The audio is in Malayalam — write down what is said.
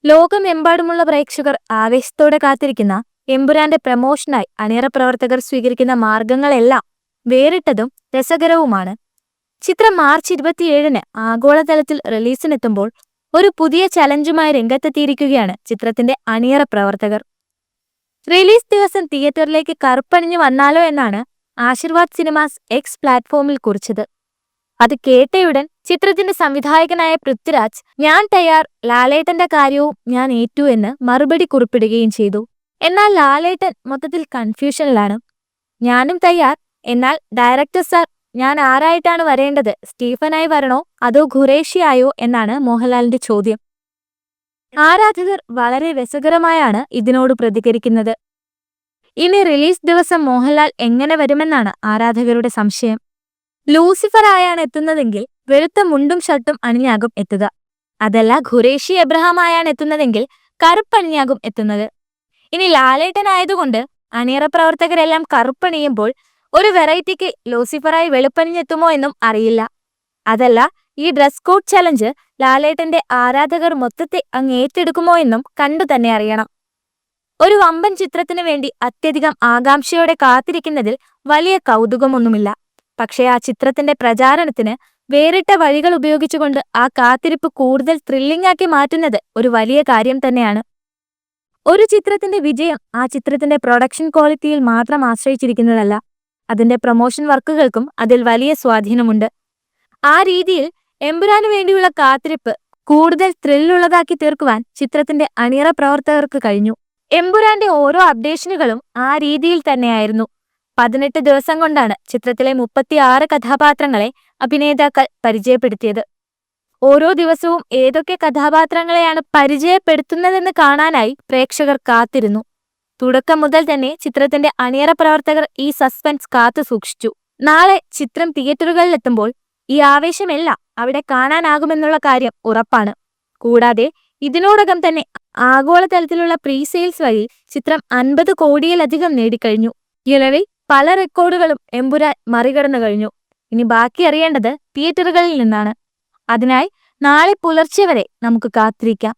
ലോകമെമ്പാടുമുള്ള പ്രേക്ഷകർ ആവേശത്തോടെ കാത്തിരിക്കുന്ന എമ്പുരാന്റെ പ്രമോഷനായി അണിയറ പ്രവർത്തകർ സ്വീകരിക്കുന്ന മാർഗങ്ങളെല്ലാം വേറിട്ടതും രസകരവുമാണ്. ചിത്രം മാർച്ച് 27-ന് ആഗോളതലത്തിൽ റിലീസിനെത്തുമ്പോൾ ഒരു പുതിയ ചലഞ്ചുമായി രംഗത്തെത്തിയിരിക്കുകയാണ് ചിത്രത്തിന്റെ അണിയറ പ്രവർത്തകർ. റിലീസ് ദിവസം തിയേറ്ററിലേക്ക് കറുപ്പണിഞ്ഞു വന്നാലോ എന്നാണ് ആശീർവാദ് സിനിമാസ് എക്സ് പ്ലാറ്റ്ഫോമിൽ കുറിച്ചത്. അത് കേട്ടയുടൻ ചിത്രത്തിന്റെ സംവിധായകനായ പൃഥ്വിരാജ് "ഞാൻ തയ്യാർ, ലാലേട്ടന്റെ കാര്യവും ഞാൻ ഏറ്റു" എന്ന് മറുപടി കുറിപ്പിടുകയും ചെയ്തു. എന്നാൽ ലാലേട്ടൻ മൊത്തത്തിൽ കൺഫ്യൂഷനിലാണ്. "ഞാനും തയ്യാർ, എന്നാൽ ഡയറക്ടർ സാർ, ഞാൻ ആരായിട്ടാണ് വരേണ്ടത്? സ്റ്റീഫനായി വരണോ അതോ ഖുറേഷിയായോ എന്നാണ് മോഹൻലാലിന്റെ ചോദ്യം. ആരാധകർ വളരെ രസകരമായാണ് ഇതിനോട് പ്രതികരിക്കുന്നത്. ഇനി റിലീസ് ദിവസം മോഹൻലാൽ എങ്ങനെ വരുമെന്നാണ് ആരാധകരുടെ സംശയം. ലൂസിഫർ ആയാണ് എത്തുന്നതെങ്കിൽ വെളുത്ത മുണ്ടും ഷർട്ടും അണിഞ്ഞാകും എത്തുക. അതല്ല ഖുറേഷി എബ്രഹാം ആയാണ് എത്തുന്നതെങ്കിൽ കറുപ്പണിഞ്ഞാകും എത്തുന്നത്. ഇനി ലാലേട്ടനായതുകൊണ്ട് അണിയറ പ്രവർത്തകരെല്ലാം കറുപ്പണിയുമ്പോൾ ഒരു വെറൈറ്റിക്ക് ലൂസിഫറായി വെളുപ്പണിഞ്ഞെത്തുമോ എന്നും അറിയില്ല. അതല്ല ഈ ഡ്രസ് കോഡ് ചലഞ്ച് ലാലേട്ടന്റെ ആരാധകർ മൊത്തത്തെ അങ്ങ് ഏറ്റെടുക്കുമോ എന്നും കണ്ടു തന്നെ അറിയണം. ഒരു വമ്പൻ ചിത്രത്തിനു വേണ്ടി അത്യധികം ആകാംക്ഷയോടെ കാത്തിരിക്കുന്നതിൽ വലിയ കൗതുകമൊന്നുമില്ല. പക്ഷേ ആ ചിത്രത്തിന്റെ പ്രചാരണത്തിന് വേറിട്ട വഴികൾ ഉപയോഗിച്ചുകൊണ്ട് ആ കാത്തിരിപ്പ് കൂടുതൽ ത്രില്ലിംഗ് ആക്കി മാറ്റുന്നത് ഒരു വലിയ കാര്യം തന്നെയാണ്. ഒരു ചിത്രത്തിന്റെ വിജയം ആ ചിത്രത്തിന്റെ പ്രൊഡക്ഷൻ ക്വാളിറ്റിയിൽ മാത്രം ആശ്രയിച്ചിരിക്കുന്നതല്ല, അതിന്റെ പ്രൊമോഷൻ വർക്കുകൾക്കും അതിൽ വലിയ സ്വാധീനമുണ്ട്. ആ രീതിയിൽ എമ്പുരാനു വേണ്ടിയുള്ള കാത്തിരിപ്പ് കൂടുതൽ ത്രില്ലുള്ളതാക്കി തീർക്കുവാൻ ചിത്രത്തിന്റെ അണിയറ പ്രവർത്തകർക്ക് കഴിഞ്ഞു. എമ്പുരാന്റെ ഓരോ അപ്ഡേഷനുകളും ആ രീതിയിൽ തന്നെയായിരുന്നു. 18 ദിവസം കൊണ്ടാണ് ചിത്രത്തിലെ 36 കഥാപാത്രങ്ങളെ അഭിനേതാക്കൾ പരിചയപ്പെടുത്തിയത്. ഓരോ ദിവസവും ഏതൊക്കെ കഥാപാത്രങ്ങളെയാണ് പരിചയപ്പെടുത്തുന്നതെന്ന് കാണാനായി പ്രേക്ഷകർ കാത്തിരുന്നു. തുടക്കം മുതൽ തന്നെ ചിത്രത്തിന്റെ അണിയറ പ്രവർത്തകർ ഈ സസ്പെൻസ് കാത്തു സൂക്ഷിച്ചു. നാളെ ചിത്രം തിയേറ്ററുകളിലെത്തുമ്പോൾ ഈ ആവേശമെല്ലാം അവിടെ കാണാനാകുമെന്നുള്ള കാര്യം ഉറപ്പാണ്. കൂടാതെ ഇതിനോടകം തന്നെ ആഗോളതലത്തിലുള്ള പ്രീ സെയിൽസ് വഴി ചിത്രം 50 കോടിയിലധികം നേടിക്കഴിഞ്ഞു. നിലവിൽ പല റെക്കോർഡുകളും എമ്പുരാൻ മറികടന്നു കഴിഞ്ഞു. ഇനി ബാക്കി അറിയേണ്ടത് തിയേറ്ററുകളിൽ നിന്നാണ്. അതിനായി നാളെ പുലർച്ചെ വരെ നമുക്ക് കാത്തിരിക്കാം.